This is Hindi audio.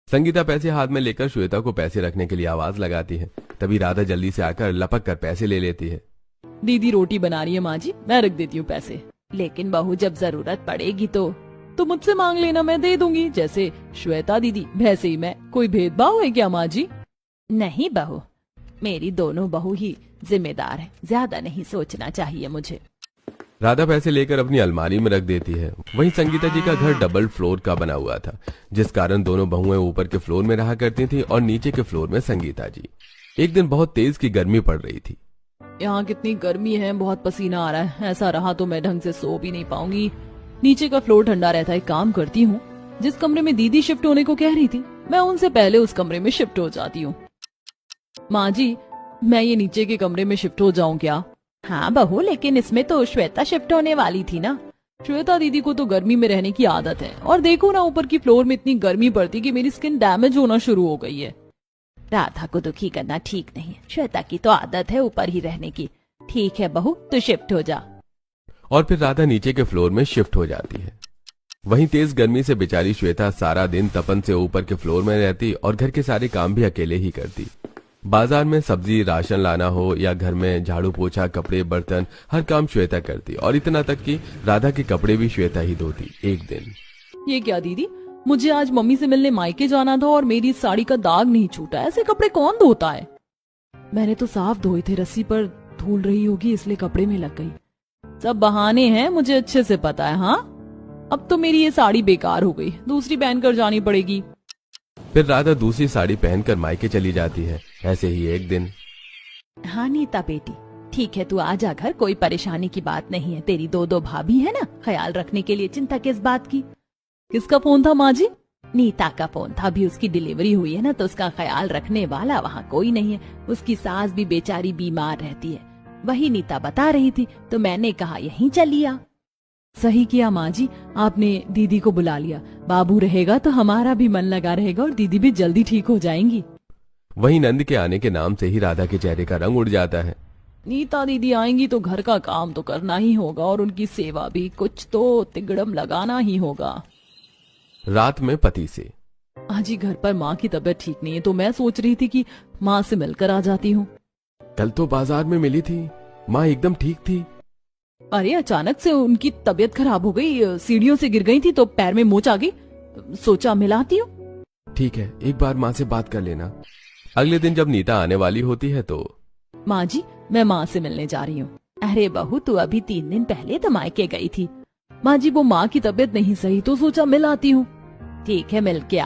संगीता पैसे हाथ में लेकर श्वेता को पैसे रखने के लिए आवाज लगाती है। तभी राधा जल्दी से आकर लपक कर पैसे ले लेती है। दीदी रोटी बना रही है माँ जी, मैं रख देती हूँ पैसे। लेकिन बहू जब जरूरत पड़ेगी तो मुझसे मांग लेना, मैं दे दूंगी। जैसे श्वेता दीदी वैसे ही मैं। कोई भेदभाव है क्या माँ जी? नहीं बहू, मेरी दोनों बहू ही जिम्मेदार है, ज्यादा नहीं सोचना चाहिए मुझे। राधा पैसे लेकर अपनी अलमारी में रख देती है। वहीं संगीता जी का घर डबल फ्लोर का बना हुआ था, जिस कारण दोनों बहुएं ऊपर के फ्लोर में रहा करती थी और नीचे के फ्लोर में संगीता जी। एक दिन बहुत तेज की गर्मी पड़ रही थी। यहाँ कितनी गर्मी है, बहुत पसीना आ रहा है। ऐसा रहा तो मैं ढंग से सो भी नहीं पाऊंगी। नीचे का फ्लोर ठंडा रहता है। काम करती हूँ, जिस कमरे में दीदी शिफ्ट होने को कह रही थी, मैं उनसे पहले उस कमरे में शिफ्ट हो जाती हूँ। माँ जी, मैं ये नीचे के कमरे में शिफ्ट हो जाऊं क्या? हाँ बहू, लेकिन इसमें तो श्वेता शिफ्ट होने वाली थी ना। श्वेता दीदी को तो गर्मी में रहने की आदत है, और देखो ना ऊपर की फ्लोर में इतनी गर्मी पड़ती कि मेरी स्किन डैमेज होना शुरू हो गई है। राधा को दुखी करना ठीक नहीं है, श्वेता की तो आदत है ऊपर ही रहने की। ठीक है बहू, तू शिफ्ट हो जा। और फिर राधा नीचे के फ्लोर में शिफ्ट हो जाती है। वहीं तेज गर्मी से बेचारी श्वेता सारा दिन तपन से ऊपर के फ्लोर में रहती और घर के सारे काम भी अकेले ही करती। बाजार में सब्जी राशन लाना हो या घर में झाड़ू पोछा कपड़े बर्तन, हर काम श्वेता करती, और इतना तक कि राधा के कपड़े भी श्वेता ही धोती। एक दिन, ये क्या दीदी, मुझे आज मम्मी से मिलने मायके जाना था और मेरी साड़ी का दाग नहीं छूटा। ऐसे कपड़े कौन धोता है? मैंने तो साफ धोए थे, रस्सी पर धूल रही होगी इसलिए कपड़े में लग गई। सब बहाने हैं, मुझे अच्छे से पता है। हाँ, अब तो मेरी ये साड़ी बेकार हो गई, दूसरी पहनकर जानी पड़ेगी। फिर राधा दूसरी साड़ी पहनकर मायके चली जाती है। ऐसे ही एक दिन, हाँ नीता बेटी, ठीक है, तू आ जा घर, कोई परेशानी की बात नहीं है। तेरी दो भाभी है ना, ख्याल रखने के लिए चिंता किस बात की? किसका फोन था माँ जी? नीता का फोन था। अभी उसकी डिलीवरी हुई है ना, तो उसका ख्याल रखने वाला वहाँ कोई नहीं है। उसकी सास भी बेचारी बीमार रहती है, वही नीता बता रही थी, तो मैंने कहा यहीं चली आ। सही किया माँ जी, आपने दीदी को बुला लिया। बाबू रहेगा तो हमारा भी मन लगा रहेगा और दीदी भी जल्दी ठीक हो जाएंगी। वहीं नंद के आने के नाम से ही राधा के चेहरे का रंग उड़ जाता है। नीता दीदी आएंगी तो घर का काम तो करना ही होगा और उनकी सेवा भी, कुछ तो तिगड़म लगाना ही होगा। रात में पति से, आज ही घर पर माँ की तबीयत ठीक नहीं है, तो मैं सोच रही थी कि माँ से मिलकर आ जाती हूँ। कल तो बाजार में मिली थी, माँ एकदम ठीक थी। अरे अचानक से उनकी तबीयत खराब हो गई, सीढ़ियों से गिर गई थी तो पैर में मोच आ गई, सोचा मिलाती हूँ। ठीक है, एक बार माँ से बात कर लेना। अगले दिन जब नीता आने वाली होती है तो, माँ जी, मैं माँ से मिलने जा रही हूँ। अरे बहू, तू अभी 3 दिन पहले तो मायके गई थी। माँ जी, वो माँ की तबीयत नहीं सही तो सोचा मिल आती हूँ। ठीक है, मिल के